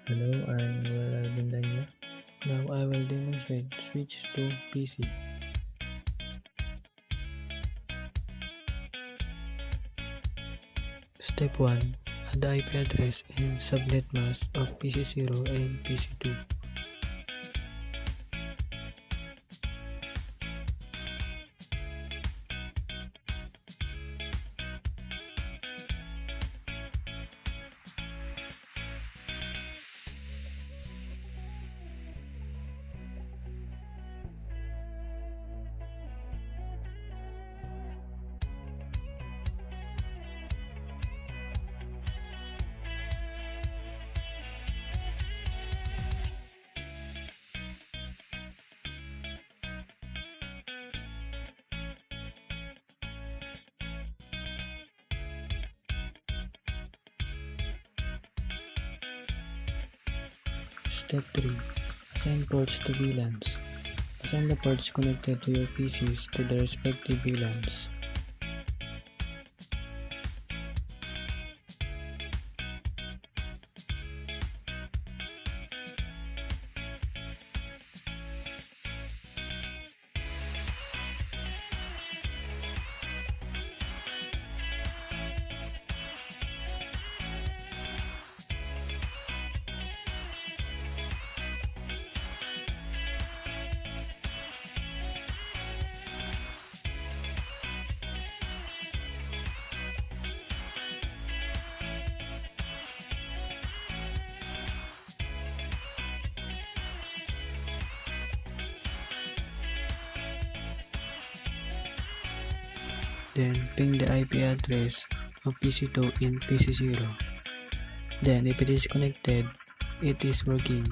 Hello, I'm Noel Alvin. Now I will demonstrate switch to PC. Step 1. Add the IP address and subnet mask of PC0 and PC2. Step 3. Assign ports to VLANs. Assign the ports connected to your PCs to the respective VLANs. Then ping the IP address of PC2 in PC0. Then if it is connected, it is working.